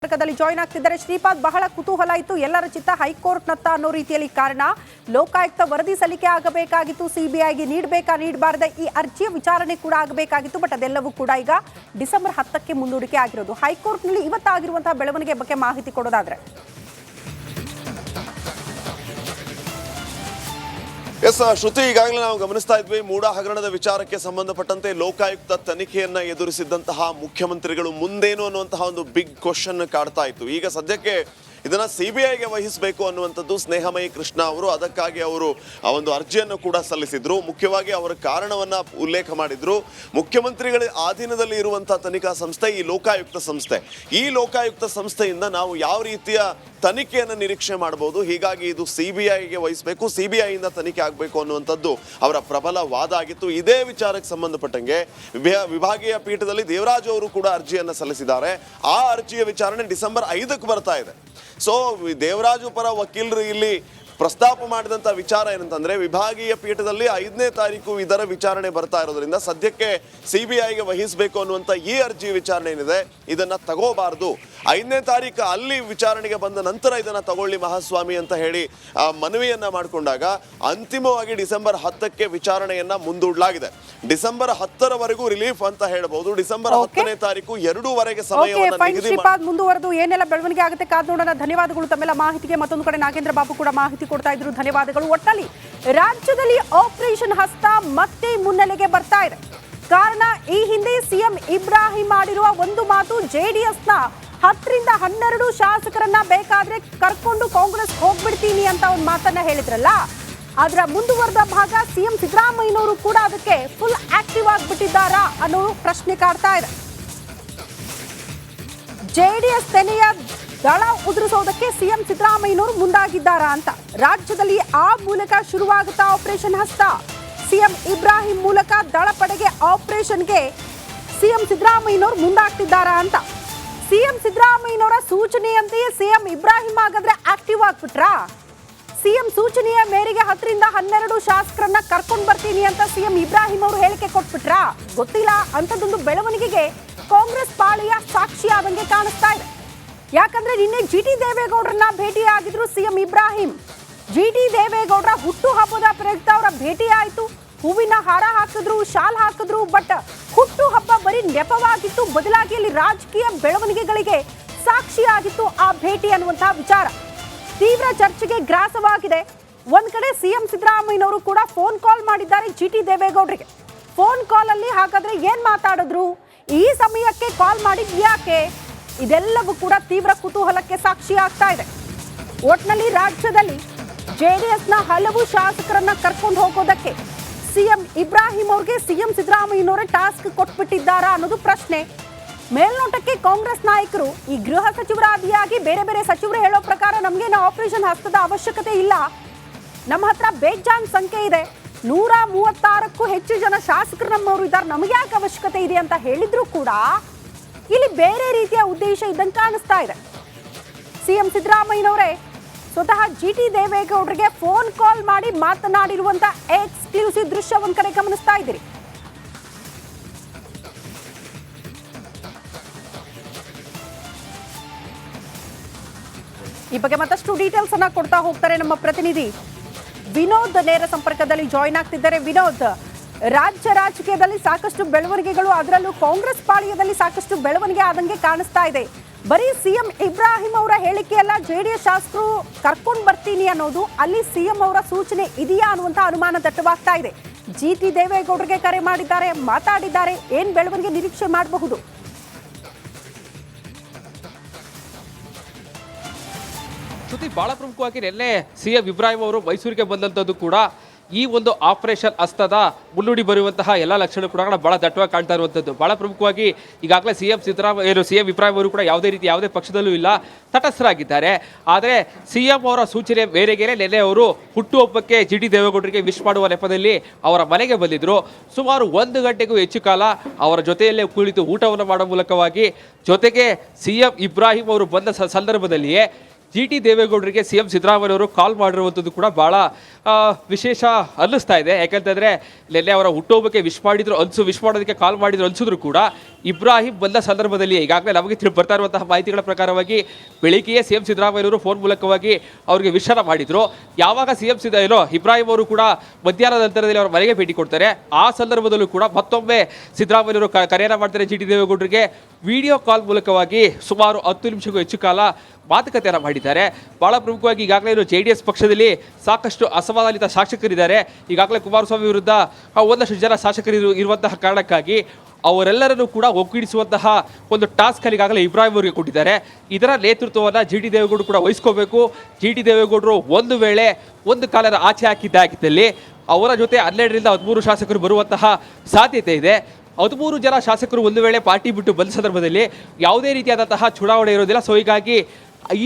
ಸಂಪರ್ಕದಲ್ಲಿ ಜಾಯಿನ್ ಆಗ್ತಿದ್ದಾರೆ ಶ್ರೀಪಾದ್. ಬಹಳ ಕುತೂಹಲ ಇತ್ತು, ಎಲ್ಲರ ಚಿತ್ತ ಹೈಕೋರ್ಟ್ನತ್ತ ಅನ್ನೋ ರೀತಿಯಲ್ಲಿ. ಕಾರಣ ಲೋಕಾಯುಕ್ತ ವರದಿ ಸಲ್ಲಿಕೆ ಆಗಬೇಕಾಗಿತ್ತು, ಸಿಬಿಐಗೆ ನೀಡಬಾರದ ಈ ಅರ್ಜಿಯ ವಿಚಾರಣೆ ಕೂಡ ಆಗಬೇಕಾಗಿತ್ತು. ಬಟ್ ಅದೆಲ್ಲವೂ ಕೂಡ ಈಗ ಡಿಸೆಂಬರ್ 10ಕ್ಕೆ ಮುಂದೂಡಿಕೆ ಆಗಿರೋದು. ಹೈಕೋರ್ಟ್ನಲ್ಲಿ ಇವತ್ತಾಗಿರುವಂತಹ ಬೆಳವಣಿಗೆ ಬಗ್ಗೆ ಮಾಹಿತಿ ಕೊಡೋದಾದ್ರೆ ಎಸ್ ಶ್ರುತಿ, ಈಗಾಗಲೇ ನಾವು ಗಮನಿಸ್ತಾ ಇದ್ವಿ, ಮೂಡ ಹಗರಣದ ವಿಚಾರಕ್ಕೆ ಸಂಬಂಧಪಟ್ಟಂತೆ ಲೋಕಾಯುಕ್ತ ತನಿಖೆಯನ್ನ ಎದುರಿಸಿದ್ದಂತಹ ಮುಖ್ಯಮಂತ್ರಿಗಳು ಮುಂದೇನು ಅನ್ನುವಂತಹ ಒಂದು ಬಿಗ್ ಕ್ವಶನ್ ಕಾಡ್ತಾ ಇತ್ತು. ಈಗ ಸದ್ಯಕ್ಕೆ ಇದನ್ನ ಸಿಬಿಐಗೆ ವಹಿಸಬೇಕು ಅನ್ನುವಂಥದ್ದು ಸ್ನೇಹಮಯಿ ಕೃಷ್ಣ ಅವರು, ಅದಕ್ಕಾಗಿ ಅವರು ಆ ಒಂದು ಅರ್ಜಿಯನ್ನು ಕೂಡ ಸಲ್ಲಿಸಿದ್ರು. ಮುಖ್ಯವಾಗಿ ಅವರ ಕಾರಣವನ್ನ ಉಲ್ಲೇಖ ಮಾಡಿದ್ರು. ಮುಖ್ಯಮಂತ್ರಿಗಳ ಅಧೀನದಲ್ಲಿ ಇರುವಂತಹ ತನಿಖಾ ಸಂಸ್ಥೆ ಈ ಲೋಕಾಯುಕ್ತ ಸಂಸ್ಥೆ. ಈ ಲೋಕಾಯುಕ್ತ ಸಂಸ್ಥೆಯಿಂದ ನಾವು ಯಾವ ರೀತಿಯ ತನಿಖೆಯನ್ನು ನಿರೀಕ್ಷೆ ಮಾಡಬಹುದು, ಹೀಗಾಗಿ ಇದು ಸಿಬಿಐಗೆ ವಹಿಸಬೇಕು, ಸಿಬಿಐಯಿಂದ ತನಿಖೆ ಆಗಬೇಕು ಅನ್ನುವಂಥದ್ದು ಅವರ ಪ್ರಬಲ ವಾದ ಆಗಿತ್ತು. ಇದೇ ವಿಚಾರಕ್ಕೆ ಸಂಬಂಧಪಟ್ಟಂಗೆ ವಿಭಾಗೀಯ ಪೀಠದಲ್ಲಿ ದೇವರಾಜ್ ಅವರು ಕೂಡ ಅರ್ಜಿಯನ್ನು ಸಲ್ಲಿಸಿದ್ದಾರೆ. ಆ ಅರ್ಜಿಯ ವಿಚಾರಣೆ ಡಿಸೆಂಬರ್ 5ಕ್ಕೆ ಬರ್ತಾ ಇದೆ. ಸೊ ದೇವರಾಜು ಪರ ವಕೀಲರು ಇಲ್ಲಿ ಪ್ರಸ್ತಾಪ ಮಾಡಿದಂಥ ವಿಚಾರ ಏನಂತಂದ್ರೆ, ವಿಭಾಗೀಯ ಪೀಠದಲ್ಲಿ 5ನೇ ತಾರೀಕು ಇದರ ವಿಚಾರಣೆ ಬರ್ತಾ ಇರೋದ್ರಿಂದ ಸದ್ಯಕ್ಕೆ ಸಿಬಿಐಗೆ ವಹಿಸಬೇಕು ಅನ್ನುವಂಥ ಈ ಅರ್ಜಿ ವಿಚಾರಣೆ ಏನಿದೆ ಇದನ್ನ ತಗೋಬಾರ್ದು, 5ನೇ ತಾರೀಕು ಅಲ್ಲಿ ವಿಚಾರಣೆಗೆ ಬಂದ ನಂತರ ಇದನ್ನ ತಗೊಳ್ಳಿ ಮಹಾಸ್ವಾಮಿ ಅಂತ ಹೇಳಿ ಮನವಿಯನ್ನ ಮಾಡಿಕೊಂಡಾಗ ಅಂತಿಮವಾಗಿ ಡಿಸೆಂಬರ್ 10ಕ್ಕೆ ವಿಚಾರಣೆಯನ್ನ ಮುಂದೂಡಲಾಗಿದೆ. ಡಿಸೆಂಬರ್ 10ರವರೆಗೂ ರಿಲೀಫ್ ಅಂತ ಹೇಳಬಹುದು. ಡಿಸೆಂಬರ್ 10ನೇ ತಾರೀಕು 2ವರೆಗೆ ಸಮಯವನ್ನು ಮುಂದುವರೆದು ಏನೆಲ್ಲ ಬೆಳವಣಿಗೆ ಆಗುತ್ತೆ ಕಾದ್ ನೋಡೋಣ. ಧನ್ಯವಾದಗಳು ತಮ್ಮೆಲ್ಲ ಮಾಹಿತಿಗೆ. ಮತ್ತೊಂದು ಕಡೆ ನಾಗೇಂದ್ರ ಬಾಬು ಕೂಡ ಮಾಹಿತಿ ಕೊಡ್ತಾ ಇದ್ರು, ಧನ್ಯವಾದಗಳು. ಒಟ್ಟಲ್ಲಿ ರಾಜ್ಯದಲ್ಲಿ ಆಪರೇಷನ್ ಹಸ್ತ ಮತ್ತೆ ಮುನ್ನೆಲೆಗೆ ಬರ್ತಾ ಇದೆ. ಕಾರಣ ಈ ಹಿಂದೆ ಸಿಎಂ ಇಬ್ರಾಹಿಂ ಮಾಡಿರುವ ಒಂದು ಮಾತು, ಜೆಡಿಎಸ್ನ 10ರಿಂದ 12 ಶಾಸಕರನ್ನ ಬೇಕಾದ್ರೆ ಕರ್ಕೊಂಡು ಕಾಂಗ್ರೆಸ್ ಹೋಗ್ಬಿಡ್ತೀನಿ ಅಂತ ಒಂದು ಮಾತನ್ನ ಹೇಳಿದ್ರಲ್ಲ, ಅದರ ಮುಂದುವರೆದ ಭಾಗ ಸಿಎಂ ಸಿದ್ದರಾಮಯ್ಯನವರು ಕೂಡ ಅದಕ್ಕೆ ಫುಲ್ ಆಕ್ಟಿವ್ ಆಗಿಬಿಟ್ಟಿದ್ದಾರಾ ಅನ್ನೋ ಪ್ರಶ್ನೆ ಕಾಡ್ತಾ ಇದೆ. ಜೆಡಿಎಸ್ ತೆನೆಯ ದಳ ಉದುರಿಸೋದಕ್ಕೆ ಸಿಎಂ ಸಿದ್ದರಾಮಯ್ಯನವರು ಮುಂದಾಗಿದ್ದಾರಾ ಅಂತ. ರಾಜ್ಯದಲ್ಲಿ ಆ ಮೂಲಕ ಶುರುವಾಗುತ್ತಾ ಆಪರೇಷನ್ ಹಸ್ತ. ಸಿಎಂ ಇಬ್ರಾಹಿಂ ಮೂಲಕ ದಳಪಡೆಗೆ ಆಪರೇಷನ್ಗೆ ಸಿಎಂ ಸಿದ್ದರಾಮಯ್ಯನವರು ಮುಂದಾಗ್ತಿದ್ದಾರಾ ಅಂತ. ಸಿಎಂ ಸಿದ್ದರಾಮಯ್ಯನವರ ಸೂಚನೆಯಂತೆಯೇ ಸಿಎಂ ಇಬ್ರಾಹಿಂ ಹಾಗಾದ್ರೆ ಆಕ್ಟಿವ್ ಆಗ್ಬಿಟ್ರಾ? ಸಿಎಂ ಸೂಚನೆಯ ಮೇರೆಗೆ 10ರಿಂದ 12 ಶಾಸಕರನ್ನ ಕರ್ಕೊಂಡು ಬರ್ತೀನಿ ಅಂತ ಸಿಎಂ ಇಬ್ರಾಹಿಂ ಅವರು ಹೇಳಿಕೆ ಕೊಟ್ಬಿಟ್ರಾ? ಗೊತ್ತಿಲ್ಲ. ಅಂಥದ್ದೊಂದು ಬೆಳವಣಿಗೆಗೆ ಕಾಂಗ್ರೆಸ್ ಪಾಳೆಯ ಸಾಕ್ಷಿಯಾದಂಗೆ ಕಾಣಿಸ್ತಾ ಇದೆ. ಯಾಕಂದ್ರೆ ನಿನ್ನೆ ಜಿಟಿ ದೇವೇಗೌಡರನ್ನ ಭೇಟಿಯಾಗಿದ್ರು ಸಿಎಂ ಇಬ್ರಾಹಿಂ. ಜಿಟಿ ದೇವೇಗೌಡರ ಹುಟ್ಟು ಹಬ್ಬದ ಪ್ರಯುಕ್ತ ಅವರ ಭೇಟಿ ಆಯಿತು. ಹೂವಿನ ಹಾರ ಹಾಕಿದ್ರು, ಶಾಲ್ ಹಾಕಿದ್ರು. ಬಟ್ ಹುಟ್ಟು ಹಬ್ಬ ಬರೀ ನೆಪವಾಗಿತ್ತು, ಬದಲಾಗಿ ಅಲ್ಲಿ ರಾಜಕೀಯ ಬೆಳವಣಿಗೆಗಳಿಗೆ ಸಾಕ್ಷಿಯಾಗಿತ್ತು ಆ ಭೇಟಿ ಅನ್ನುವಂತಹ ವಿಚಾರ ತೀವ್ರ ಚರ್ಚೆಗೆ ಗ್ರಾಸವಾಗಿದೆ. ಒಂದ್ ಕಡೆ ಸಿಎಂ ಸಿದ್ದರಾಮಯ್ಯನವರು ಕೂಡ ಫೋನ್ ಕಾಲ್ ಮಾಡಿದ್ದಾರೆ ಜಿಟಿ ದೇವೇಗೌಡರಿಗೆ. ಫೋನ್ ಕಾಲ್ ಅಲ್ಲಿ ಹಾಗಾದ್ರೆ ಏನ್ ಮಾತಾಡಿದ್ರು, ಈ ಸಮಯಕ್ಕೆ ಕಾಲ್ ಮಾಡಿದ್ ಯಾಕೆ, ಇದೆಲ್ಲವೂ ಕೂಡ ತೀವ್ರ ಕುತೂಹಲಕ್ಕೆ ಸಾಕ್ಷಿ ಆಗ್ತಾ ಇದೆ. ಒಟ್ನಲ್ಲಿ ರಾಜ್ಯದಲ್ಲಿ ಜೆಡಿಎಸ್ನ ಹಲವು ಶಾಸಕರನ್ನ ಕರ್ಕೊಂಡು ಹೋಗೋದಕ್ಕೆ ಸಿಎಂ ಇಬ್ರಾಹಿಂ ಅವ್ರಿಗೆ ಸಿಎಂ ಸಿದ್ದರಾಮಯ್ಯನವರೇ ಟಾಸ್ಕ್ ಕೊಟ್ಬಿಟ್ಟಿದ್ದಾರಾ ಅನ್ನೋದು ಪ್ರಶ್ನೆ. ಮೇಲ್ನೋಟಕ್ಕೆ ಕಾಂಗ್ರೆಸ್ ನಾಯಕರು ಈ ಗೃಹ ಸಚಿವರಾದಿಯಾಗಿ ಬೇರೆ ಬೇರೆ ಸಚಿವರು ಹೇಳೋ ಪ್ರಕಾರ ನಮಗೇನು ಆಪರೇಷನ್ ಹಸ್ತದ ಅವಶ್ಯಕತೆ ಇಲ್ಲ, ನಮ್ಮ ಹತ್ರ ಬೇಜಾನ್ ಸಂಖ್ಯೆ ಇದೆ, 136ಕ್ಕೂ ಹೆಚ್ಚು ಜನ ಶಾಸಕರು ನಮ್ಮವರು ಇದ್ದಾರೆ, ನಮಗೆ ಯಾಕೆ ಅವಶ್ಯಕತೆ ಇದೆ ಅಂತ ಹೇಳಿದ್ರು ಕೂಡ ಇಲ್ಲಿ ಬೇರೆ ರೀತಿಯ ಉದ್ದೇಶ ಇದ್ದಂಗೆ ಕಾಣಿಸ್ತಾ ಇದೆ. ಸಿಎಂ ಸಿದ್ದರಾಮಯ್ಯನವರೇ ಸ್ವತಃ ಜಿಟಿ ದೇವೇಗೌಡರಿಗೆ ಫೋನ್ ಕಾಲ್ ಮಾಡಿ ಮಾತನಾಡಿರುವಂತ ಎಕ್ಸ್ಕ್ಲೂಸಿವ್ ದೃಶ್ಯ ಒಂದ್ ಕಡೆ ಗಮನಿಸ್ತಾ ಇದ್ದೀರಿ. ಈ ಬಗ್ಗೆ ಮತ್ತಷ್ಟು ಡೀಟೇಲ್ಸ್ ಅನ್ನ ಕೊಡ್ತಾ ಹೋಗ್ತಾರೆ ನಮ್ಮ ಪ್ರತಿನಿಧಿ ವಿನೋದ್. ನೇರ ಸಂಪರ್ಕದಲ್ಲಿ ಜಾಯಿನ್ ಆಗ್ತಿದ್ದಾರೆ. ವಿನೋದ್, ರಾಜ್ಯ ರಾಜಕೀಯದಲ್ಲಿ ಸಾಕಷ್ಟು ಬೆಳವಣಿಗೆಗಳು, ಅದರಲ್ಲೂ ಕಾಂಗ್ರೆಸ್ ಪಾಳ್ಯದಲ್ಲಿ ಸಾಕಷ್ಟು ಬೆಳವಣಿಗೆ ಆದಂಗೆ ಕಾಣಿಸ್ತಾ ಇದೆ. ಬರೀ ಸಿಎಂ ಇಬ್ರಾಹಿಂ ಅವರ ಹೇಳಿಕೆಯಲ್ಲ, ಜೆಡಿಎಸ್ ಶಾಸಕರು ಕರ್ಕೊಂಡು ಬರ್ತೀನಿ ಅನ್ನೋದು, ಅಲ್ಲಿ ಸಿಎಂ ಅವರ ಸೂಚನೆ ಇದೆಯಾ ಅನ್ನುವಂಥ ಅನುಮಾನ ದಟ್ಟವಾಗ್ತಾ ಇದೆ. ಜಿಟಿ ದೇವೇಗೌಡರಿಗೆ ಕರೆ ಮಾಡಿದ್ದಾರೆ, ಮಾತಾಡಿದ್ದಾರೆ. ಏನ್ ಬೆಳವಣಿಗೆ ನಿರೀಕ್ಷೆ ಮಾಡಬಹುದು? ಬಹಳ ಪ್ರಮುಖವಾಗಿ ನಿನ್ನೆ ಸಿಎಂ ಇಬ್ರಾಹಿಂ ಅವರು ಮೈಸೂರಿಗೆ ಬಂದಂಥದ್ದು ಕೂಡ ಈ ಒಂದು ಆಪರೇಷನ್ ಹಸ್ತದ ಮುನ್ನುಡಿ ಬರುವಂತಹ ಎಲ್ಲ ಲಕ್ಷಣ ಕೂಡ ಬಹಳ ದಟ್ಟವಾಗಿ ಕಾಣ್ತಾ ಇರುವಂಥದ್ದು. ಬಹಳ ಪ್ರಮುಖವಾಗಿ ಈಗಾಗಲೇ ಸಿಎಂ ಇಬ್ರಾಹಿಂ ಅವರು ಕೂಡ ಯಾವುದೇ ಪಕ್ಷದಲ್ಲೂ ಇಲ್ಲ, ತಟಸ್ಥರಾಗಿದ್ದಾರೆ. ಆದರೆ ಸಿಎಂ ಅವರ ಸೂಚನೆ ಮೇರೆಗೆ ನಿನ್ನೆ ಅವರು ಹುಟ್ಟುಹಬ್ಬಕ್ಕೆ ಜಿಟಿ ದೇವೇಗೌಡರಿಗೆ ವಿಶ್ ಮಾಡುವ ನೆಪದಲ್ಲಿ ಅವರ ಮನೆಗೆ ಬಂದಿದ್ದರು. ಸುಮಾರು 1 ಗಂಟೆಗೂ ಹೆಚ್ಚು ಕಾಲ ಅವರ ಜೊತೆಯಲ್ಲೇ ಕುಳಿತು ಊಟವನ್ನು ಮಾಡುವ ಮೂಲಕವಾಗಿ, ಜೊತೆಗೆ ಸಿಎಂ ಇಬ್ರಾಹಿಂ ಅವರು ಬಂದ ಸಂದರ್ಭದಲ್ಲಿಯೇ GT ದೇವೇಗೌಡರಿಗೆ CM ಸಿದ್ದರಾಮಯ್ಯ ಅವರು ಕಾಲ್ ಮಾಡಿರುವಂಥದ್ದು ಕೂಡ ಬಹಳ ವಿಶೇಷ ಅನ್ನಿಸ್ತಾ ಇದೆ. ಯಾಕಂತಂದ್ರೆ ನೆನ್ನೆ ಅವರ ಹುಟ್ಟುಹಬ್ಬಕ್ಕೆ ವಿಶ್ ಮಾಡೋದಕ್ಕೆ ಕಾಲ್ ಮಾಡಿದ್ರು ಅನ್ಸಿದ್ರು ಕೂಡ ಇಬ್ರಾಹಿಂ ಬಂದ ಸಂದರ್ಭದಲ್ಲಿ ಈಗಾಗಲೇ ನಮಗೆ ಬರ್ತಾ ಇರುವಂತಹ ಮಾಹಿತಿಗಳ ಪ್ರಕಾರವಾಗಿ ಬೆಳಿಗ್ಗೆಯೇ CM ಸಿದ್ದರಾಮಯ್ಯ ಅವರು ಫೋನ್ ಮೂಲಕವಾಗಿ ಅವರಿಗೆ ವಿಷಯ ಮಾಡಿದ್ರು. ಯಾವಾಗ ಇಬ್ರಾಹಿಂ ಅವರು ಕೂಡ ಮಧ್ಯಾಹ್ನದ ನಂತರದಲ್ಲಿ ಅವರ ಮನೆಗೆ ಭೇಟಿ ಕೊಡ್ತಾರೆ, ಆ ಸಂದರ್ಭದಲ್ಲೂ ಕೂಡ ಮತ್ತೊಮ್ಮೆ ಸಿದ್ದರಾಮಯ್ಯ ಅವರು ಕರೆಯನ್ನ ಮಾಡ್ತಾರೆ GT ದೇವೇಗೌಡರಿಗೆ. ವಿಡಿಯೋ ಕಾಲ್ ಮೂಲಕವಾಗಿ ಸುಮಾರು 10 ನಿಮಿಷಕ್ಕೂ ಹೆಚ್ಚು ಕಾಲ ಮಾತುಕತೆಯನ್ನು ಮಾಡಿದ್ದಾರೆ. ಬಹಳ ಪ್ರಮುಖವಾಗಿ ಈಗಾಗಲೇ JDS ಪಕ್ಷದಲ್ಲಿ ಸಾಕಷ್ಟು ಅಸಮಾಧಾನಿತ ಶಾಸಕರಿದ್ದಾರೆ. ಈಗಾಗಲೇ ಕುಮಾರಸ್ವಾಮಿ ವಿರುದ್ಧ ಒಂದಷ್ಟು ಜನ ಶಾಸಕರು ಇರುವಂತಹ ಕಾರಣಕ್ಕಾಗಿ ಅವರೆಲ್ಲರನ್ನು ಕೂಡ ಒಗ್ಗೂಡಿಸುವಂತಹ ಒಂದು ಟಾಸ್ಕ್ ಅಲ್ಲಿ ಈಗಾಗಲೇ ಇಬ್ರಾಹಿಂ ಅವರಿಗೆ ಕೊಟ್ಟಿದ್ದಾರೆ. ಇದರ ನೇತೃತ್ವವನ್ನು GT ದೇವೇಗೌಡರು ಕೂಡ ವಹಿಸ್ಕೋಬೇಕು. GT ದೇವೇಗೌಡರು ಒಂದು ವೇಳೆ ಒಂದು ಕಾಲದ ಆಚೆ ಹಾಕಿದ್ದಾಗಿದ್ದಲ್ಲಿ ಅವರ ಜೊತೆ 12ರಿಂದ 13 ಶಾಸಕರು ಬರುವಂತಹ ಸಾಧ್ಯತೆ ಇದೆ. 13 ಜನ ಶಾಸಕರು ಒಂದು ವೇಳೆ ಪಾರ್ಟಿ ಬಿಟ್ಟು ಬಂದ ಸಂದರ್ಭದಲ್ಲಿ ಯಾವುದೇ ರೀತಿಯಾದಂತಹ ಚುನಾವಣೆ ಇರೋದಿಲ್ಲ. ಸೊ ಹೀಗಾಗಿ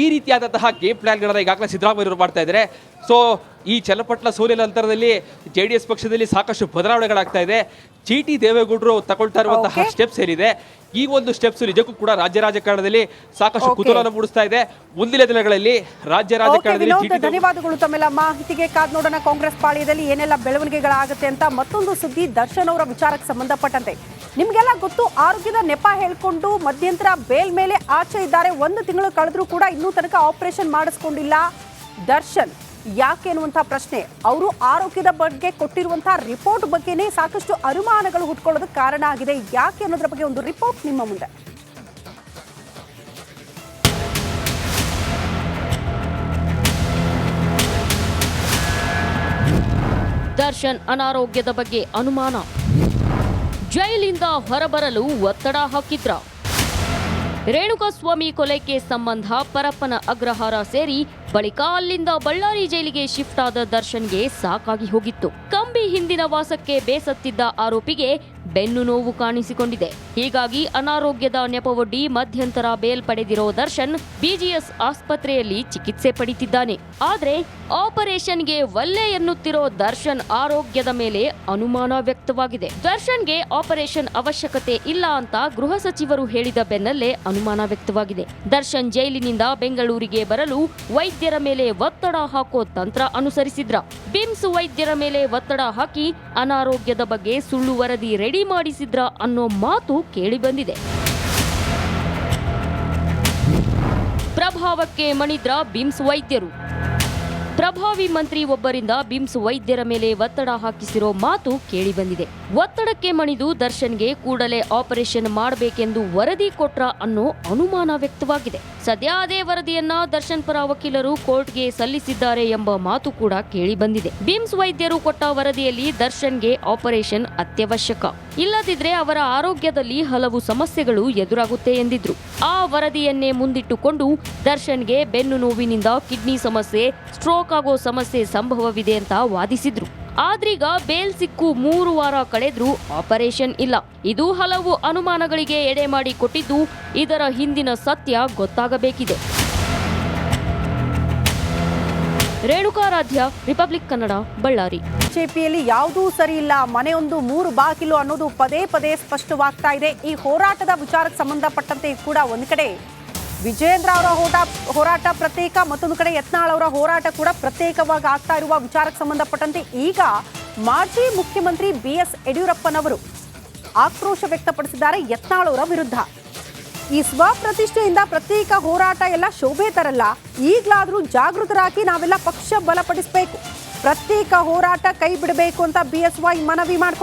ಈ ರೀತಿಯಾದಂತಹ ಗೇಮ್ ಪ್ಲಾನ್ಗಳನ್ನು ಈಗಾಗಲೇ ಸಿದ್ದರಾಮಯ್ಯವರು ಮಾಡ್ತಾ ಇದ್ದಾರೆ. ಸೊ ಈ ಚನ್ನಪಟ್ಟಣ ಸೋಲಿನ ನಂತರದಲ್ಲಿ JDS ಪಕ್ಷದಲ್ಲಿ ಸಾಕಷ್ಟು ಬದಲಾವಣೆಗಳಾಗ್ತಾ ಇದೆ. GT ದೇವೇಗೌಡರು ತಗೊಳ್ತಾ ಇರುವಂತಹ ಸ್ಟೆಪ್ಸ್ ಏನಿದೆ, ಈ ಒಂದು ಸ್ಟೆಪ್ಸ್ ನಿಜಕ್ಕೂ ಕೂಡ ರಾಜ್ಯ ರಾಜಕಾರಣದಲ್ಲಿ ಸಾಕಷ್ಟು ಕುತೂಹಲ ಮೂಡಿಸ್ತಾ ಇದೆ. ಮುಂದಿನ ದಿನಗಳಲ್ಲಿ ರಾಜ್ಯ ರಾಜಕಾರಣದಲ್ಲಿ ಧನ್ಯವಾದಗಳು ತಮ್ಮೆಲ್ಲ ಮಾಹಿತಿಗೆ. ಕಾದ್ ನೋಡೋಣ ಕಾಂಗ್ರೆಸ್ ಪಾಳ್ಯದಲ್ಲಿ ಏನೆಲ್ಲ ಬೆಳವಣಿಗೆಗಳಾಗುತ್ತೆ ಅಂತ. ಮತ್ತೊಂದು ಸುದ್ದಿ, ದರ್ಶನ್ ಅವರ ವಿಚಾರಕ್ಕೆ ಸಂಬಂಧಪಟ್ಟಂತೆ ನಿಮ್ಗೆಲ್ಲ ಗೊತ್ತು, ಆರೋಗ್ಯದ ನೆಪ ಹೇಳ್ಕೊಂಡು ಮಧ್ಯಂತರ ಬೇಲ್ ಮೇಲೆ ಆಚೆ ಇದ್ದಾರೆ. 1 ತಿಂಗಳು ಕಳೆದ್ರೂ ಕೂಡ ಇನ್ನೂ ತನಕ ಆಪರೇಷನ್ ಮಾಡಿಸ್ಕೊಂಡಿಲ್ಲ ದರ್ಶನ್. ಯಾಕೆ ಅನ್ನುವಂತಹ ಪ್ರಶ್ನೆ, ಅವರು ಆರೋಗ್ಯದ ಬಗ್ಗೆ ಕೊಟ್ಟಿರುವಂತಹ ರಿಪೋರ್ಟ್ ಬಗ್ಗೆನೇ ಸಾಕಷ್ಟು ಅನುಮಾನಗಳು ಹುಟ್ಕೊಳ್ಳೋದಕ್ಕೆ ಕಾರಣ ಆಗಿದೆ. ಯಾಕೆ ಅನ್ನೋದ್ರ ಬಗ್ಗೆ ಒಂದು ರಿಪೋರ್ಟ್ ನಿಮ್ಮ ಮುಂದೆ. ದರ್ಶನ್ ಅನಾರೋಗ್ಯದ ಬಗ್ಗೆ ಅನುಮಾನ, ಜೈಲಿಂದ ಹೊರಬರಲು ಒತ್ತಡ ಹಾಕಿದ್ರ? ರೇಣುಕಾಸ್ವಾಮಿ ಕೊಲೆ ಕೇಸ್ ಸಂಬಂಧ ಪರಪ್ಪನ ಅಗ್ರಹಾರ ಸೇರಿ ಬಳಿಕ ಅಲ್ಲಿಂದ ಬಳ್ಳಾರಿ ಜೈಲಿಗೆ ಶಿಫ್ಟ್ ಆದ ದರ್ಶನ್ಗೆ ಸಾಕಾಗಿ ಹೋಗಿತ್ತು. ಕಂಬಿ ಹಿಂದಿನ ವಾಸಕ್ಕೆ ಬೇಸತ್ತಿದ್ದ ಆರೋಪಿಗೆ ಬೆನ್ನು ನೋವು ಕಾಣಿಸಿಕೊಂಡಿದೆ. ಹೀಗಾಗಿ ಅನಾರೋಗ್ಯದ ನೆಪವೊಡ್ಡಿ ಮಧ್ಯಂತರ ಬೇಲ್ ಪಡೆದಿರೋ ದರ್ಶನ್ BGS ಆಸ್ಪತ್ರೆಯಲ್ಲಿ ಚಿಕಿತ್ಸೆ ಪಡೆಯುತ್ತಿದ್ದಾನೆ. ಆದ್ರೆ ಆಪರೇಷನ್ಗೆ ಒಲ್ಲೆ ಎನ್ನುತ್ತಿರೋ ದರ್ಶನ್ ಆರೋಗ್ಯದ ಮೇಲೆ ಅನುಮಾನ ವ್ಯಕ್ತವಾಗಿದೆ. ದರ್ಶನ್ಗೆ ಆಪರೇಷನ್ ಅವಶ್ಯಕತೆ ಇಲ್ಲ ಅಂತ ಗೃಹ ಸಚಿವರು ಹೇಳಿದ ಬೆನ್ನಲ್ಲೇ ಅನುಮಾನ ವ್ಯಕ್ತವಾಗಿದೆ. ದರ್ಶನ್ ಜೈಲಿನಿಂದ ಬೆಂಗಳೂರಿಗೆ ಬರಲು ವೈದ್ಯರ ಮೇಲೆ ಒತ್ತಡ ಹಾಕೋ ತಂತ್ರ ಅನುಸರಿಸಿದ್ರ? ಬಿಮ್ಸ್ ವೈದ್ಯರ ಮೇಲೆ ಒತ್ತಡ ಹಾಕಿ ಅನಾರೋಗ್ಯದ ಬಗ್ಗೆ ಸುಳ್ಳು ವರದಿ ರೆಡಿ ಮಾಡಿಸಿದ್ರ ಅನ್ನೋ ಮಾತು ಕೇಳಿಬಂದಿದೆ. ಪ್ರಭಾವಕ್ಕೆ ಮಣಿದ್ರ ಬಿಮ್ಸ್ ವೈದ್ಯರು. ಪ್ರಭಾವಿ ಮಂತ್ರಿ ಒಬ್ಬರಿಂದ ಬಿಮ್ಸ್ ವೈದ್ಯರ ಮೇಲೆ ಒತ್ತಡ ಹಾಕಿಸಿರೋ ಮಾತು ಕೇಳಿಬಂದಿದೆ. ಒತ್ತಡಕ್ಕೆ ಮಣಿದು ದರ್ಶನ್ಗೆ ಕೂಡಲೇ ಆಪರೇಷನ್ ಮಾಡಬೇಕೆಂದು ವರದಿ ಕೊಟ್ರ ಅನ್ನೋ ಅನುಮಾನ ವ್ಯಕ್ತವಾಗಿದೆ. ಸದ್ಯ ಅದೇ ವರದಿಯನ್ನ ದರ್ಶನ್ ಪರ ವಕೀಲರು ಕೋರ್ಟ್ಗೆ ಸಲ್ಲಿಸಿದ್ದಾರೆ ಎಂಬ ಮಾತು ಕೂಡ ಕೇಳಿಬಂದಿದೆ. ಬಿಮ್ಸ್ ವೈದ್ಯರು ಕೊಟ್ಟ ವರದಿಯಲ್ಲಿ ದರ್ಶನ್ಗೆ ಆಪರೇಷನ್ ಅತ್ಯವಶ್ಯಕ, ಇಲ್ಲದಿದ್ರೆ ಅವರ ಆರೋಗ್ಯದಲ್ಲಿ ಹಲವು ಸಮಸ್ಯೆಗಳು ಎದುರಾಗುತ್ತೆ ಎಂದಿದ್ರು. ಆ ವರದಿಯನ್ನೇ ಮುಂದಿಟ್ಟುಕೊಂಡು ದರ್ಶನ್ಗೆ ಬೆನ್ನು ನೋವಿನಿಂದ ಕಿಡ್ನಿ ಸಮಸ್ಯೆ, ಸ್ಟ್ರೋಕ್ ಆಗೋ ಸಮಸ್ಯೆ ಸಂಭವವಿದೆ ಅಂತ ವಾದಿಸಿದ್ರು. ಆದ್ರೀಗ ಬೇಲ್ ಸಿಕ್ಕು 3 ವಾರ ಕಳೆದ್ರೂ ಆಪರೇಷನ್ ಇಲ್ಲ. ಇದು ಹಲವು ಅನುಮಾನಗಳಿಗೆ ಎಡೆ ಮಾಡಿ ಕೊಟ್ಟಿದ್ದು, ಇದರ ಹಿಂದಿನ ಸತ್ಯ ಗೊತ್ತಾಗಬೇಕಿದೆ. ರೇಣುಕಾರಾಧ್ಯ, ರಿಪಬ್ಲಿಕ್ ಕನ್ನಡ, ಬಳ್ಳಾರಿ. ಬಿಜೆಪಿಯಲ್ಲಿ ಯಾವುದೂ ಸರಿ ಇಲ್ಲ, ಮನೆಯೊಂದು 3 ಬಾಗಿಲು ಅನ್ನೋದು ಪದೇ ಪದೇ ಸ್ಪಷ್ಟವಾಗ್ತಾ ಇದೆ. ಈ ಹೋರಾಟದ ವಿಚಾರಕ್ಕೆ ಸಂಬಂಧಪಟ್ಟಂತೆ ಕೂಡ ಒಂದು ಕಡೆ ವಿಜಯೇಂದ್ರ ಅವರ ಹೋರಾಟ ಪ್ರತ್ಯೇಕ, ಮತ್ತೊಂದು ಕಡೆ ಯತ್ನಾಳ್ ಅವರ ಹೋರಾಟ ಕೂಡ ಪ್ರತ್ಯೇಕವಾಗಿ ಆಗ್ತಾ ಇರುವ ವಿಚಾರಕ್ಕೆ ಸಂಬಂಧಪಟ್ಟಂತೆ ಈಗ ಮಾಜಿ ಮುಖ್ಯಮಂತ್ರಿ BS ಯಡಿಯೂರಪ್ಪನವರು ಆಕ್ರೋಶ ವ್ಯಕ್ತಪಡಿಸಿದ್ದಾರೆ ಯತ್ನಾಳ್ ಅವರ ವಿರುದ್ಧ. ಈ ಸ್ವಪ್ರತಿಷ್ಠೆಯಿಂದ ಪ್ರತ್ಯೇಕ ಹೋರಾಟ ಎಲ್ಲ ಶೋಭೆ ತರಲ್ಲ, ಈಗಲಾದರೂ ಜಾಗೃತರಾಗಿ ನಾವೆಲ್ಲ ಪಕ್ಷ ಬಲಪಡಿಸಬೇಕು, ಪ್ರತ್ಯೇಕ ಹೋರಾಟ ಕೈ ಬಿಡಬೇಕು ಅಂತ BSY ಮನವಿ ಮಾಡಿಕೊಟ್ಟಿದ್ದಾರೆ.